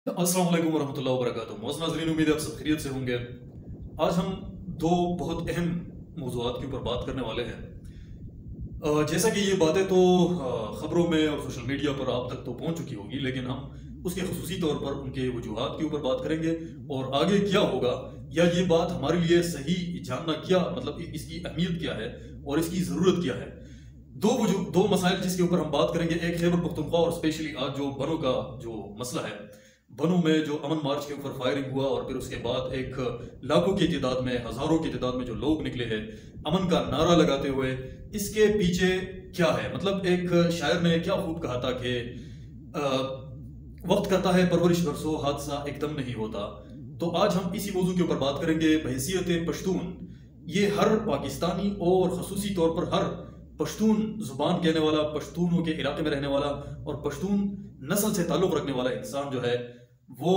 अस्सलाम वालेकुम वरहमतुल्लाहि वबरकातुहू। मौजूद नाज़रीन, उम्मीद है आप सब खैरियत से होंगे। आज हम दो बहुत अहम मौज़ूआत के ऊपर बात करने वाले हैं। जैसा कि ये बातें तो ख़बरों में और सोशल मीडिया पर आप तक तो पहुंच चुकी होगी, लेकिन हम उसके ख़ुसूसी तौर पर उनके वजूहात के ऊपर बात करेंगे और आगे क्या होगा, या ये बात हमारे लिए सही जानना क्या मतलब इसकी अहमियत क्या है और इसकी ज़रूरत क्या है। दो मसाइल जिसके ऊपर हम बात करेंगे, एक खैबर पख्तूनख्वा और स्पेशली आज जो बनों का जो मसला है, बनों में जो अमन मार्च के ऊपर फायरिंग हुआ और फिर उसके बाद एक लाखों की तादाद में, हजारों की तादाद में जो लोग निकले हैं अमन का नारा लगाते हुए, इसके पीछे क्या है। मतलब एक शायर ने क्या खूब कहा था कि वक्त करता है परवरिश बरसो, हादसा एकदम नहीं होता। तो आज हम इसी मौजू के ऊपर बात करेंगे। बहैसियत पश्तून, ये हर पाकिस्तानी और खसूसी तौर पर हर पश्तून जुबान कहने वाला, पश्तूनों के इलाके में रहने वाला और पश्तून नस्ल से ताल्लुक़ रखने वाला इंसान जो है, वो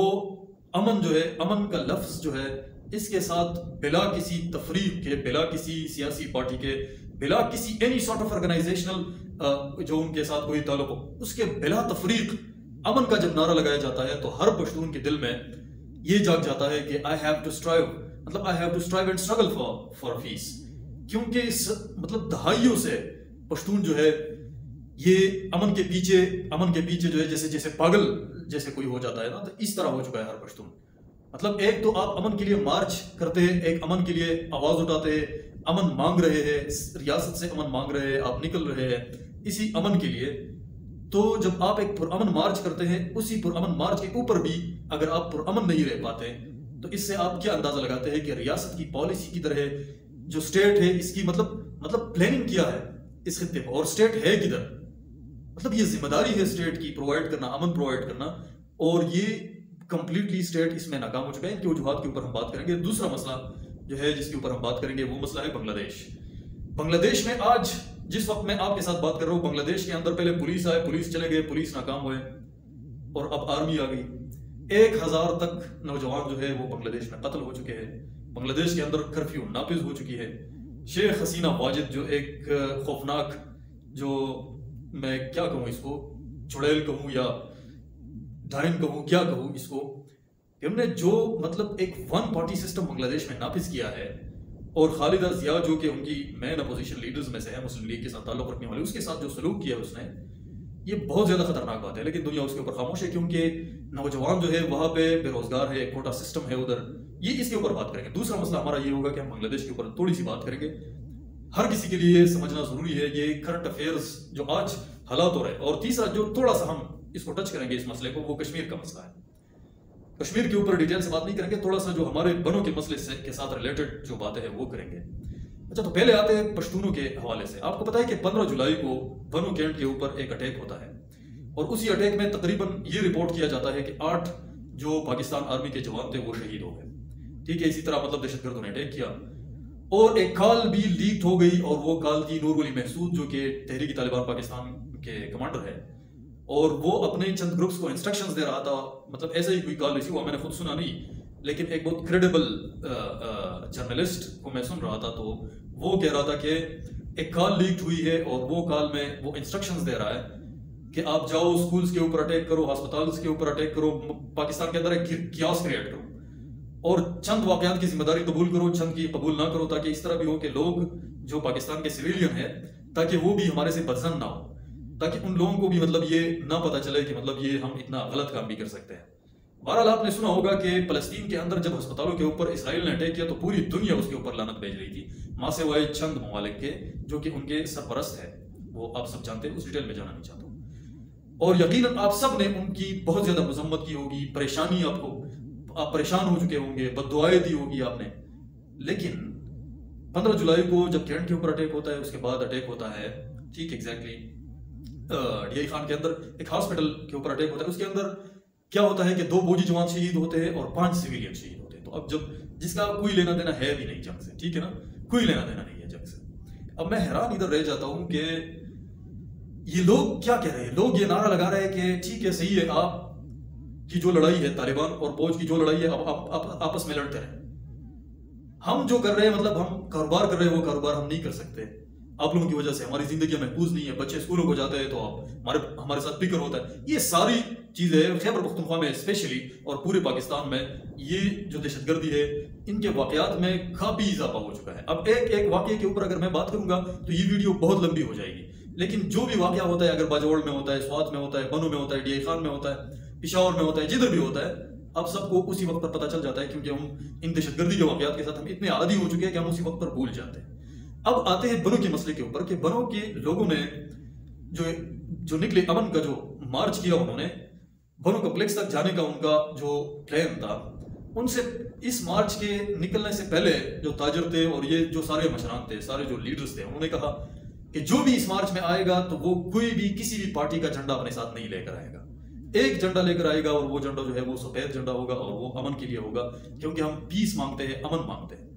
अमन जो है, अमन का लफ्ज़ जो है, इसके साथ बिला किसी तफरीक के, बिला किसी सियासी पार्टी के, बिला किसी एनी सॉर्ट ऑफ ऑर्गेनाइजेशनल जो उनके साथ कोई ताल्लुक हो, उसके बिला तफरीक अमन का जब नारा लगाया जाता है तो हर पश्तून के दिल में ये जाग जाता है कि आई हैव टू स्ट्राइव, मतलब I have to strive and struggle for peace. क्योंकि इस मतलब दहाइयों से पश्तून जो है ये अमन के पीछे जो है जैसे जैसे पागल जैसे कोई हो जाता है ना, तो इस तरह हो चुका है हर पश्तून। मतलब एक तो आप अमन के लिए मार्च करते हैं, एक अमन के लिए आवाज उठाते हैं, अमन मांग रहे हैं, रियासत से अमन मांग रहे हैं, आप निकल रहे हैं इसी अमन के लिए। तो जब आप एक पुरअमन मार्च करते हैं, उसी पुरअमन मार्च के ऊपर भी अगर आप पुरअमन नहीं रह पाते, तो इससे आप क्या अंदाजा लगाते हैं कि रियासत की पॉलिसी की तरह जो स्टेट है इसकी मतलब प्लानिंग किया है इस खित्ते पर, और स्टेट है किधर। मतलब ये जिम्मेदारी है स्टेट की प्रोवाइड करना, अमन प्रोवाइड करना, और ये कंप्लीटली स्टेट इसमें नाकाम हो चुका है। इनके वजूहात के ऊपर हम बात करेंगे। दूसरा मसला जो है जिसके ऊपर हम बात करेंगे वो मसला है बांग्लादेश। बांग्लादेश में आज जिस वक्त मैं आपके साथ बात कर रहा हूँ, बांग्लादेश के अंदर पहले पुलिस आए, पुलिस चले गए, पुलिस नाकाम हुए और अब आर्मी आ गई। 1000 तक नौजवान जो है वो बांग्लादेश में कत्ल हो चुके हैं। बांग्लादेश के अंदर कर्फ्यू नाफिज हो चुकी है। शेख हसीना वाजिद जो एक खौफनाक, जो मैं क्या कहूँ इसको, चुड़ैल कहूँ या डायन कहूँ, क्या कहूँ इसको, हमने जो मतलब एक वन पार्टी सिस्टम बांग्लादेश में नाफिज किया है, और खालिदा जिया जो कि उनकी मेन अपोजिशन लीडर्स में से है, मुस्लिम लीग के साथ ताल्लुक रखने वाले, उसके साथ जो सलूक किया है उसने, ये बहुत ज्यादा खतरनाक बात है। लेकिन दुनिया उसके ऊपर खामोश है क्योंकि नौजवान जो है वहां पे बेरोजगार है, एक कोटा सिस्टम है उधर। ये इसके ऊपर बात करेंगे। दूसरा मसला हमारा ये होगा कि हम बांग्लादेश के ऊपर थोड़ी सी बात करेंगे। हर किसी के लिए समझना जरूरी है ये करंट अफेयर्स जो आज हालात हो रहे हैं। और तीसरा जो थोड़ा सा हम इसको टच करेंगे इस मसले को, वो कश्मीर का मसला है। कश्मीर के ऊपर डिटेल से बात नहीं करेंगे, थोड़ा सा जो हमारे बनों के मसले से के साथ रिलेटेड जो बातें हैं वो करेंगे। अच्छा, तो पहले आते हैं पश्तूनों के हवाले से। आपको पता है कि 15 जुलाई को बनू कैंट के ऊपर एक अटैक होता है, और उसी अटैक में तकरीबन ये रिपोर्ट किया जाता है कि 8 जो पाकिस्तान आर्मी के जवान थे वो शहीद हो गए। ठीक है, इसी तरह मतलब दहशतगर्दों ने अटैक किया, और एक कॉल भी लीक हो गई, और वो कॉल थी नूर वली महसूद जो कि तहरीक तालिबान पाकिस्तान के कमांडर है, और वो अपने चंद ग्रुप्स को इंस्ट्रक्शंस दे रहा था। मतलब ऐसा ही कोई कॉल रिसीव हुआ, मैंने खुद सुना नहीं, लेकिन एक बहुत क्रेडिबल जर्नलिस्ट को मैं सुन रहा था, तो वो कह रहा था कि एक कॉल लीक हुई है और वो कॉल में वो इंस्ट्रक्शंस दे रहा है कि आप जाओ स्कूल्स के ऊपर अटैक करो, हस्पताल्स के ऊपर अटैक करो, पाकिस्तान के अंदर एक कियास क्रिएट करो, और चंद वाकयात की जिम्मेदारी कबूल करो, चंद की कबूल ना करो, ताकि इस तरह भी हो कि लोग जो पाकिस्तान के सिविलियन है, ताकि वो भी हमारे से बदजन ना हो, ताकि उन लोगों को भी मतलब ये ना पता चले कि मतलब ये हम इतना गलत काम भी कर सकते हैं। बहरहाल आपने सुना होगा कि फलस्तीन के अंदर जब अस्पतालों के ऊपर इसराइल ने अटैक किया तो पूरी दुनिया उसके ऊपर लानत भेज रही थी, माँ से वाए चंद ममालिक के जो कि उनके सरपरस्त है, वो आप सब जानते हैं, उस डिटेल में जाना नहीं चाहता हूँ। और यकीनन आप सब ने उनकी बहुत ज्यादा मजम्मत की होगी, परेशानी आप परेशान हो चुके होंगे, बद्दुआएं दी होगी आपने। लेकिन 15 जुलाई को जब कैंट के ऊपर अटैक होता है, उसके बाद अटैक होता है, ठीक एग्जैक्टली डीआई खान के अंदर एक हॉस्पिटल के ऊपर अटैक होता है। उसके अंदर क्या होता है कि 2 फौजी जवान शहीद होते हैं और 5 सिविलियन शहीद होते हैं। तो अब जब जिसका कोई लेना देना है भी नहीं जंग से, ठीक है ना, कोई लेना देना नहीं है जंग से। अब मैं हैरान इधर रह जाता हूं कि ये लोग क्या कह रहे हैं। लोग ये नारा लगा रहे हैं कि ठीक है, सही है, आप की जो लड़ाई है, तालिबान और फौज की जो लड़ाई है, आप आपस में लड़ते रहे। हम जो कर रहे हैं, मतलब हम कारोबार कर रहे हैं, वो कारोबार हम नहीं कर सकते। آپ لوگوں کی وجہ سے ہماری زندگیاں محفوظ نہیں ہے، بچے اسکولوں کو جاتے ہیں تو ہمارے ساتھ فکر ہوتا ہے. یہ ساری چیزیں خیبر پختونخوا میں اسپیشلی اور پورے پاکستان میں یہ جو دہشت گردی ہے ان کے واقعات میں کافی اضافہ ہو چکا ہے. اب ایک واقعے کے اوپر اگر میں بات کروں گا تو یہ ویڈیو بہت لمبی ہو جائے گی، لیکن جو بھی واقعہ ہوتا ہے، اگر باجوڑ میں ہوتا ہے، سوات میں ہوتا ہے، بنو میں ہوتا ہے، ڈی آئی خان میں ہوتا ہے، پشاور میں ہوتا ہے، جدھر بھی ہوتا ہے، اب سب کو اسی وقت پر پتہ چل جاتا ہے، کیونکہ ہم ان دہشت گردی کے واقعات کے ساتھ ہم اتنے عادی ہو چکے ہیں کہ ہم اسی وقت پر بھول جاتے ہیں. اب آتے ہیں بنو کے مسئلے کے اوپر کہ بنو کے لوگوں نے جو نکلے امن کا جو مارچ کیا، انہوں نے بنو کمپلیکس تک جانے کا ان کا جو پلان تھا، ان سے اس مارچ کے نکلنے سے پہلے جو تاجر تھے اور یہ جو سارے مشران تھے، سارے جو لیڈرز تھے، انہوں نے کہا کہ جو بھی اس مارچ میں آئے گا تو وہ کوئی بھی کسی بھی پارٹی کا جھنڈا اپنے ساتھ نہیں لے کر آئے گا. ایک جھنڈا لے کر آئے گا، اور وہ جھنڈا جو ہے وہ سفید جھنڈا ہوگا، اور وہ امن کے لیے ہوگا، کیونکہ ہم پیس مانگتے ہیں، امن مانگتے ہیں،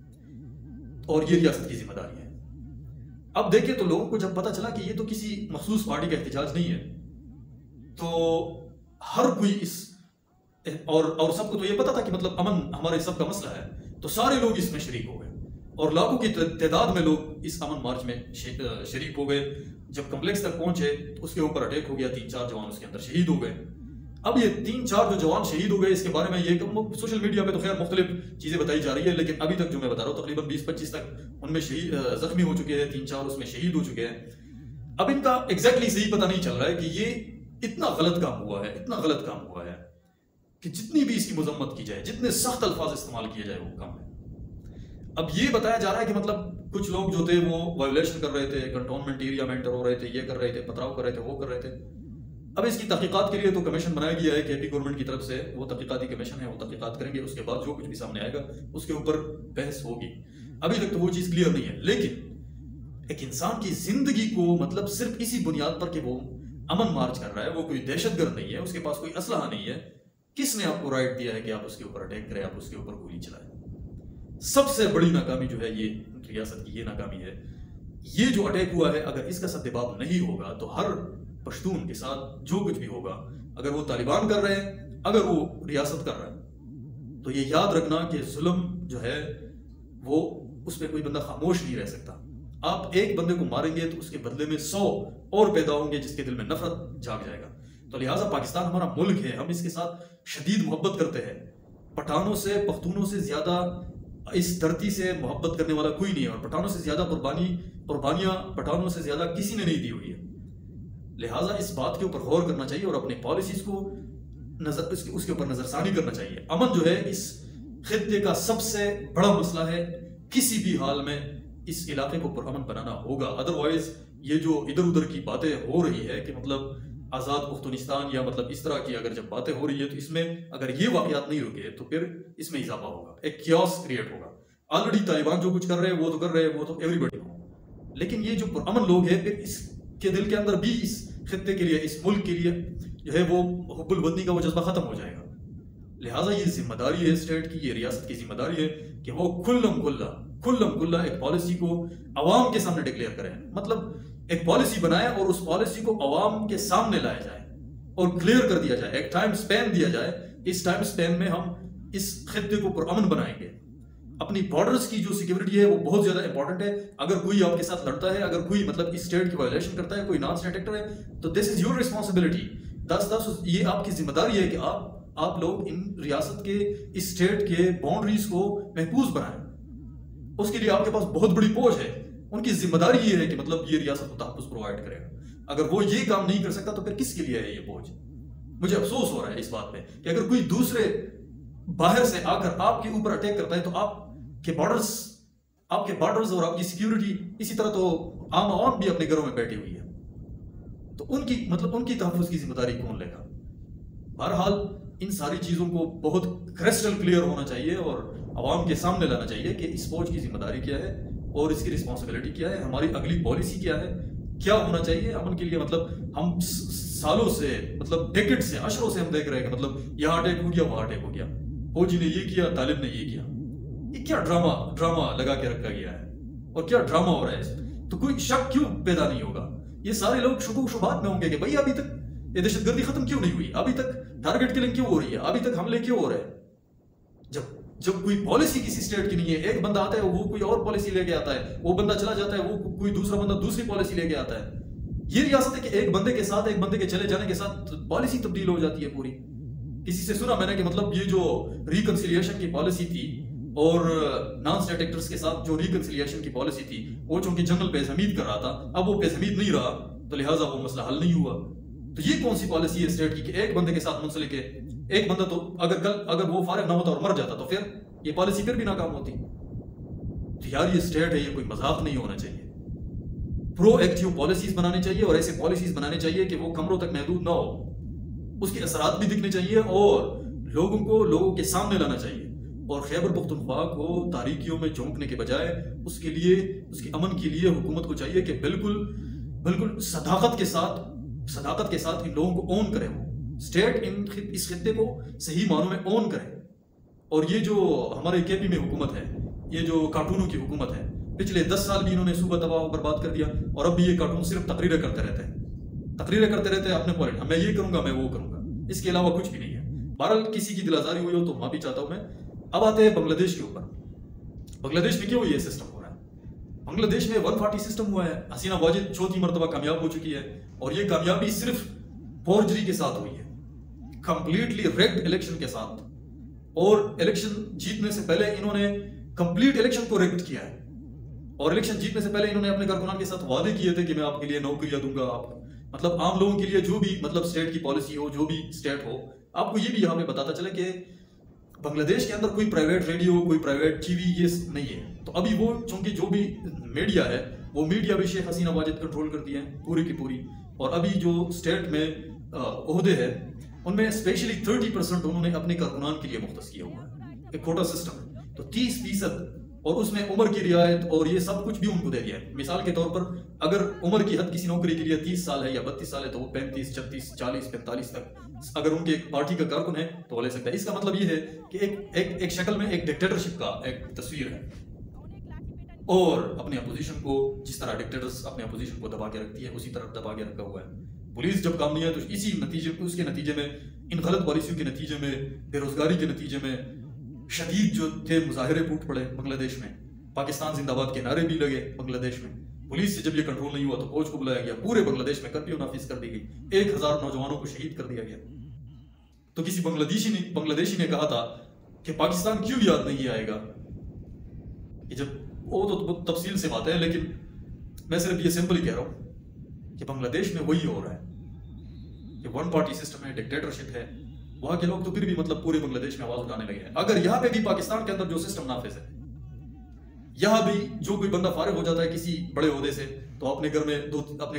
اور یہ ریاست کی ذمہ داری ہے. اب دیکھیں تو لوگوں کو جب پتا چلا کہ یہ تو کسی مخصوص پارٹی کا احتجاج نہیں ہے، تو ہر کوئی اور سب کو تو یہ پتا تھا کہ مطلب امن ہمارے سب کا مسئلہ ہے، تو سارے لوگ اس میں شریک ہو گئے، اور لاکھوں کی تعداد میں لوگ اس امن مارچ میں شریک ہو گئے. جب کمپلیکس تک پہنچے تو اس کے اوپر اٹیک ہو گیا، 3-4 جوان اس کے اندر شہید ہو گئے. اب یہ 3-4 جو جوان شہید ہو گئے، اس کے بارے میں یہ سوشل میڈیا پہ تو خیر مختلف چیزیں بتائی جا رہی ہے، لیکن ابھی تک جو میں بتا رہا ہوں تقریباً 20-25 تک ان میں زخمی ہو چکے ہیں، 3-4 اس میں شہید ہو چکے ہیں. اب ان کا ایگزیکٹلی صحیح پتہ نہیں چل رہا ہے کہ یہ اتنا غلط کام ہوا ہے کہ جتنی بھی اس کی مذمت کی جائے، جتنے سخت الفاظ استعمال کیے جائے وہ کم ہے. اب یہ بتایا جا رہا ہے کہ مطلب کچھ لوگ جو تھے وہ وائلیشن کر رہے تھے، کنٹونمنٹ ایریا میں انٹر ہو رہے تھے، یہ کر رہے تھے، پتھراؤ کر رہے تھے، وہ کر رہے تھے. اب اس کی تحقیقات کے لیے تو کمیشن بنایا گیا ہے کہ اے پی گورنمنٹ کی طرف سے، وہ تحقیقاتی کمیشن ہے، وہ تحقیقات کریں گے، اس کے بعد جو کچھ بھی سامنے آئے گا اس کے اوپر بحث ہوگی. ابھی تک تو وہ چیز کلیئر نہیں ہے. لیکن ایک انسان کی زندگی کو مطلب صرف اسی بنیاد پر کہ وہ امن مارچ کر رہا ہے، وہ کوئی دہشت گرد نہیں ہے، اس کے پاس کوئی اسلحہ نہیں ہے، کس نے آپ کو رائٹ دیا ہے کہ آپ اس کے اوپر اٹیک کریں، آپ اس کے اوپر گولی چلائیں؟ سب سے بڑی ناکامی جو ہے یہ ریاست کی یہ ناکامی ہے. یہ جو اٹیک ہوا ہے، اگر اس کا سدباب نہیں ہوگا تو ہر پشتون کے ساتھ جو کچھ بھی ہوگا، اگر وہ طالبان کر رہے ہیں، اگر وہ ریاست کر رہا ہے، تو یہ یاد رکھنا کہ ظلم جو ہے وہ اس پہ کوئی بندہ خاموش نہیں رہ سکتا. آپ ایک بندے کو ماریں گے تو اس کے بدلے میں 100 اور پیدا ہوں گے جس کے دل میں نفرت جاگ جائے گا. تو لہٰذا پاکستان ہمارا ملک ہے، ہم اس کے ساتھ شدید محبت کرتے ہیں. پٹھانوں سے، پختونوں سے زیادہ اس دھرتی سے محبت کرنے والا کوئی نہیں ہے، اور پٹھانوں سے زیادہ قربانیاں پٹھانوں سے زیادہ کسی نے نہیں دی ہوئی ہے. لہٰذا اس بات کے اوپر غور کرنا چاہیے اور اپنے پالیسیز کو اس کے اوپر نظر ثانی کرنا چاہیے. امن جو ہے اس خطے کا سب سے بڑا مسئلہ ہے، کسی بھی حال میں اس علاقے کو پرامن بنانا ہوگا. ادروائز یہ جو ادھر ادھر کی باتیں ہو رہی ہے کہ مطلب آزاد پختونستان یا مطلب اس طرح کی اگر جب باتیں ہو رہی ہے، تو اس میں اگر یہ واقعات نہیں رکے تو پھر اس میں اضافہ ہوگا، ایک کیوس کریٹ ہوگا. آلریڈی طالبان جو کچھ کر رہے ہیں وہ تو کر رہے ہیں، وہ تو ایوری بڈی ہو، لیکن یہ جو پرامن لوگ ہیں پھر اس کے دل کے اندر بھی اس خطے کے لیے، اس ملک کے لیے جو ہے وہ حب الوطنی کا وہ جذبہ ختم ہو جائے گا. لہٰذا یہ ذمہ داری ہے اسٹیٹ کی، یہ ریاست کی ذمہ داری ہے کہ وہ کھلم کھلا ایک پالیسی کو عوام کے سامنے ڈکلیئر کریں. مطلب ایک پالیسی بنائے اور اس پالیسی کو عوام کے سامنے لایا جائے اور کلیئر کر دیا جائے، ایک ٹائم سپین دیا جائے، اس ٹائم سپین میں ہم اس خطے کو پرامن بنائیں گے. اپنی بارڈرز کی جو سیکیورٹی ہے وہ بہت زیادہ امپورٹنٹ ہے. اگر کوئی آپ کے ساتھ لڑتا ہے، اگر کوئی مطلب اس اسٹیٹ کی وائلیشن کرتا ہے، کوئی نان اسٹیٹ ایکٹر ہے، تو دس از یور ریسپانسبلٹی. یہ آپ کی ذمہ داری ہے کہ آپ لوگ ان ریاست کے، اس اسٹیٹ کے باؤنڈریز کو محفوظ بنائیں. اس کے لیے آپ کے پاس بہت بڑی پوچھ ہے. ان کی ذمہ داری یہ ہے کہ مطلب یہ ریاست کو تحفظ پرووائڈ کرے. اگر وہ یہ کام نہیں کر سکتا تو پھر کس کے لیے ہے یہ بوجھ؟ مجھے افسوس ہو رہا ہے اس بات پہ کہ اگر کوئی دوسرے باہر سے آ کر آپ کے اوپر اٹیک کرتا ہے تو آپ کے بارڈرز اور آپ کی سیکیورٹی، اسی طرح تو عام عوام بھی اپنے گھروں میں بیٹھی ہوئی ہے، تو ان کی تحفظ کی ذمہ داری کون لے گا؟ بہرحال ان ساری چیزوں کو بہت کرسٹل کلیئر ہونا چاہیے اور عوام کے سامنے لانا چاہیے کہ اس فوج کی ذمہ داری کیا ہے اور اس کی رسپانسبلٹی کیا ہے، ہماری اگلی پالیسی کیا ہے، کیا ہونا چاہیے امن کے لیے. مطلب ہم سالوں سے، مطلب ڈیکڈ سے، عشروں سے ہم دیکھ رہے ہیں کہ مطلب یہاں اٹیک ہو گیا، وہاں اٹیک ہو گیا، فوجی نے یہ کیا، طالب نے یہ کیا. یہ کیا ڈرامہ لگا کے رکھا گیا ہے اور کیا ڈرامہ ہو رہا ہے؟ تو کوئی شک کیوں پیدا نہیں ہوگا؟ یہ سارے لوگ شکوک و شبہات میں ہوں گے کہ بھائی ابھی تک یہ دہشت گردی ختم کیوں نہیں ہوئی، ابھی تک ٹارگٹ کلنگ کیوں ہو رہی ہے، ابھی تک حملے کیوں ہو رہے ہیں. جب जब कोई पॉलिसी किसी स्टेट की नहीं है, एक बंदा आता है वो कोई और पॉलिसी लेके आता है, वो बंदा चला जाता है वो कोई दूसरा बंदा दूसरी पॉलिसी लेके आता है। ये रियासत है कि एक बंदे के साथ, एक बंदे के चले जाने के साथ पॉलिसी तब्दील हो जाती है पूरी। किसी से सुना मैंने कि मतलब ये जो रिकंसिलिएशन की पॉलिसी थी और नॉन स्टेट एक्टर्स के साथ जो रिकंसिलिएशन की पॉलिसी थी, वो चूंकि जंगल पे हमीद कर रहा था, अब वो पे हमीद नहीं रहा तो लिहाजा वो मसला हल नहीं हुआ। तो ये कौन सी पॉलिसी है स्टेट की कि एक बंदे के साथ मुंसलिक है? एक बंदा तो अगर वो फारिग ना होता और मर जाता तो फिर ये पॉलिसी फिर भी नाकाम होती। तो यार ये स्टेट है, ये कोई मजाक नहीं होना चाहिए। प्रो एक्टिव पॉलिसीज बनानी चाहिए और ऐसे पॉलिसीज बनानी चाहिए कि वो कमरों तक महदूद ना हो, उसके असरात भी दिखने चाहिए और लोगों को लोगों के सामने लाना चाहिए। और खैबर पख्तूनख्वा को तारीकियों में झोंकने के बजाय उसके लिए, उसके अमन के लिए हुकूमत को चाहिए कि बिल्कुल सदाकत के साथ इन लोगों को ऑन करे। वो स्टेट इस खित्ते को सही मानों में ऑन करे। और ये जो हमारे केपी में हुकूमत है, ये जो कार्टूनों की हुकूमत है, पिछले 10 साल भी इन्होंने सूबा तबाह बर्बाद कर दिया और अब भी ये कार्टून सिर्फ तकरीरें करते रहते हैं अपने पॉलिट, मैं ये करूंगा, मैं वो करूंगा, इसके अलावा कुछ भी नहीं है। बहरहाल किसी की दिलाजारी हुई हो तो माफी चाहता हूं मैं। अब आते हैं बांग्लादेश के ऊपर। बांग्लादेश में क्यों ये सिस्टम हो रहा है? बांग्लादेश में 140 सिस्टम हुआ है। हसीना वाजिद चौथी मरतबा कामयाब हो चुकी है और ये कामयाबी सिर्फ फॉर्जरी के साथ हुई है, कंप्लीटली रेग्ड इलेक्शन के साथ। और इलेक्शन जीतने से पहले इन्होंने कंप्लीट इलेक्शन को रेग्ड किया है। और इलेक्शन जीतने से पहले इन्होंने अपने कारकुनान के साथ वादे किए थे कि मैं आपके लिए नौकरियां दूंगा, आप मतलब आम लोगों के लिए जो भी मतलब स्टेट की पॉलिसी हो, जो भी स्टेट हो। आपको ये भी यहाँ पे बताता चले कि बांग्लादेश के अंदर कोई प्राइवेट रेडियो, कोई प्राइवेट टीवी ये नहीं है। तो अभी वो चूंकि जो भी मीडिया है वो मीडिया भी शेख हसीना वाजिद कंट्रोल करती है पूरी की पूरी। और अभी जो स्टेट में ओहदे है उनमें स्पेशली 30% उन्होंने अपने कारकुनान के लिए मुख्तस किया हुआ है। एक कोटा सिस्टम है तो 30% और उसमें उम्र की रियायत और ये सब कुछ भी उनको दे दिया है। मिसाल के तौर पर अगर उम्र की हद किसी नौकरी के लिए 30 साल है या 32 साल है तो वो 35, 36, 40, 45 तक अगर उनके पार्टी का कारकुन है तो वो ले सकता है। इसका मतलब ये है कि एक शक्ल में एक डिक्टेटरशिप का एक तस्वीर है। और अपने अपोजिशन को जिस तरह डिक्टेटर्स अपने अपोजिशन को दबा के रखती है उसी तरह दबा के रखा हुआ है। पुलिस जब काम नहीं है तो इसी नतीजे उसके नतीजे में, इन गलत पॉलिसियों के नतीजे में, बेरोजगारी के नतीजे में शदीद जो थे मुजाहिरे फूट पड़े बांग्लादेश में। पाकिस्तान जिंदाबाद के नारे भी लगे बांग्लादेश में। पुलिस से जब ये कंट्रोल नहीं हुआ तो फौज को बुलाया गया, पूरे बांग्लादेश में कर्फ्यू नाफिज कर दी गई, 1000 नौजवानों को शहीद कर दिया गया। तो किसी बांग्लादेशी ने कहा था कि पाकिस्तान क्यों याद नहीं आएगा, कि जब वो तो तफसील से बात है, लेकिन मैं सिर्फ ये सिंपल ही कह रहा हूँ कि बांग्लादेश में वही हो रहा है कि 1 पार्टी सिस्टम है, डिक्टेटरशिप है। वहां के लोग तो फिर भी मतलब पूरे बांग्लादेश में आवाज उठाने लगे हैं। अगर यहाँ पे भी पाकिस्तान के अंदर जो सिस्टम नाफिज है, यहाँ भी जो कोई बंदा फारिग हो जाता है किसी बड़े ओहदे से तो अपने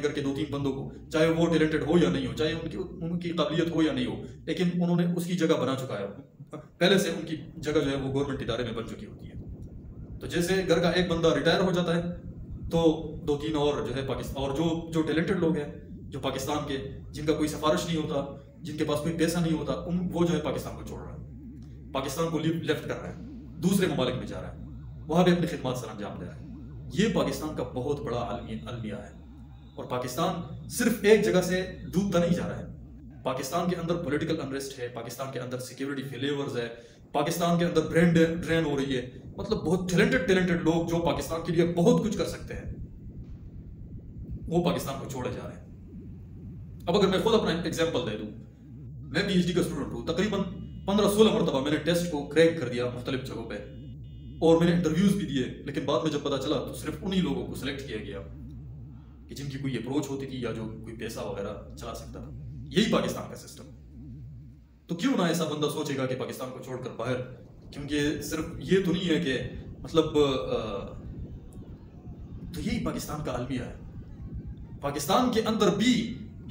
घर के 2-3 बंदों को, चाहे वो टैलेंटेड हो या नहीं हो, चाहे उनकी काबिलियत हो या नहीं हो, लेकिन उन्होंने उसकी जगह बना चुका है। पहले से उनकी जगह जो है वो गवर्नमेंट इदारे में बन चुकी होती है। तो जैसे घर का एक बंदा रिटायर हो जाता है तो 2-3 और जो है पाकिस्तान, और जो टैलेंटेड लोग हैं जो पाकिस्तान के, जिनका कोई सिफारिश नहीं होता, जिनके पास कोई पैसा नहीं होता, वो जो है पाकिस्तान को छोड़ रहा है, पाकिस्तान को लेफ्ट कर रहा है, दूसरे ममालिक में जा रहा है, वहां पे अपनी खिदमत सर अंजाम दे रहा है। ये पाकिस्तान का बहुत बड़ा अलमिया है। और पाकिस्तान सिर्फ एक जगह से डूबता नहीं जा रहा है। पाकिस्तान के अंदर पॉलिटिकल अनरेस्ट है, पाकिस्तान के अंदर सिक्योरिटी फेलियर्स है, पाकिस्तान के अंदर ब्रेन ड्रेन हो रही है। मतलब बहुत टैलेंटेड लोग जो पाकिस्तान के लिए बहुत कुछ कर सकते हैं वो पाकिस्तान को छोड़े जा रहे हैं। अब अगर मैं खुद अपना एग्जांपल दे दूं, मैं पीएचडी का स्टूडेंट हूं, तकरीबन 15-16 मरतबा मैंने टेस्ट को क्रैक कर दिया मुख्तलिफ जगहों पे और मैंने इंटरव्यूज भी दिए, लेकिन बाद में जब पता चला तो सिर्फ उन्हीं लोगों को सिलेक्ट किया गया कि जिनकी कोई अप्रोच होती थी या जो कोई पैसा वगैरह चला सकता था। यही पाकिस्तान का सिस्टम। तो क्यों ना ऐसा बंदा सोचेगा कि पाकिस्तान को छोड़कर बाहर, क्योंकि सिर्फ ये तो नहीं है कि मतलब तो यही पाकिस्तान का अलमिया है। पाकिस्तान के अंदर भी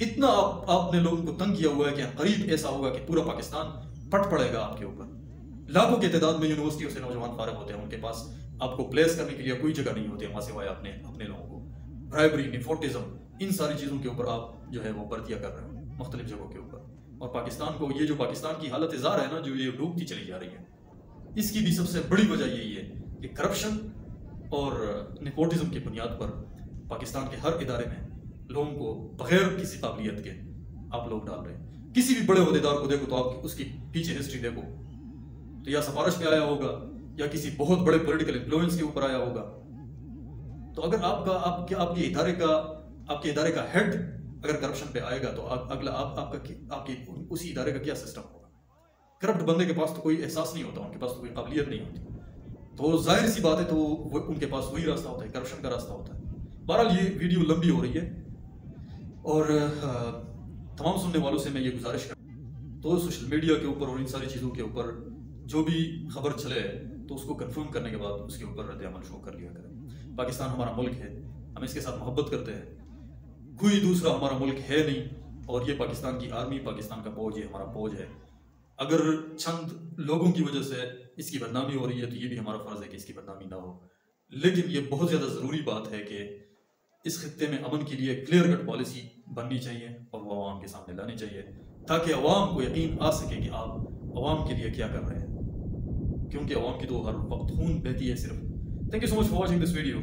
इतना आपने लोगों को तंग किया हुआ है कि करीब ऐसा होगा कि पूरा पाकिस्तान फट पड़ेगा आपके ऊपर। लाखों के तादाद में यूनिवर्सिटियों से नौजवान फारिग होते हैं, उनके पास आपको प्लेस करने के लिए कोई जगह नहीं होती है वहां सिवाय अपने लोगों को। ब्राइबरी, नेपोटिज्म, इन सारी चीज़ों के ऊपर आप जो है वो भर्तियाँ कर रहे हो मुख्तलिफ जगहों के ऊपर। और पाकिस्तान को, ये जो पाकिस्तान की हालत ज़ार है ना, जो ये डूबती चली जा रही है, इसकी भी सबसे बड़ी वजह यही है कि करप्शन और नेपोटिज्म की बुनियाद पर पाकिस्तान के हर इदारे में लोगों को बगैर किसी काबिलियत के आप लोग डाल रहे हैं। किसी भी बड़े ओहदेदार को देखो तो आप उसकी पीछे हिस्ट्री देखो, تو یا سفارش پہ آیا ہوگا یا کسی بہت بڑے پولیٹیکل انفلوئنس کے اوپر آیا ہوگا. تو اگر آپ کے ادارے کا ہیڈ اگر کرپشن پہ آئے گا تو اگلا آپ کے اسی ادارے کا کیا سسٹم ہوگا؟ کرپٹ بندے کے پاس تو کوئی احساس نہیں ہوتا، ان کے پاس تو کوئی قابلیت نہیں ہوتی، تو ظاہر سی بات ہے تو ان کے پاس وہی راستہ ہوتا ہے، کرپشن کا راستہ ہوتا ہے. بہرحال یہ ویڈیو لمبی ہو رہی ہے اور تمام سننے والوں سے میں یہ گزارش کرتا ہوں تو سوشل میڈیا کے اوپر اور ان ساری چیزوں کے اوپر جو بھی خبر چلے تو اس کو کنفرم کرنے کے بعد اس کے اوپر رد عمل شو کر لیا کریں. پاکستان ہمارا ملک ہے، ہم اس کے ساتھ محبت کرتے ہیں، کوئی دوسرا ہمارا ملک ہے نہیں، اور یہ پاکستان کی آرمی، پاکستان کا فوج، یہ ہمارا فوج ہے. اگر چند لوگوں کی وجہ سے اس کی بدنامی ہو رہی ہے تو یہ بھی ہمارا فرض ہے کہ اس کی بدنامی نہ ہو. لیکن یہ بہت زیادہ ضروری بات ہے کہ اس خطے میں امن کے لیے کلیئر کٹ پالیسی بننی چاہیے اور وہ عوام کے سامنے لانی چاہیے تاکہ عوام کو یقین آ سکے کہ آپ عوام کے لیے کیا کر رہے ہیں، کیونکہ عوام کی تو ہر وقت خون بہتی ہے صرف. Thank you so much for watching this video.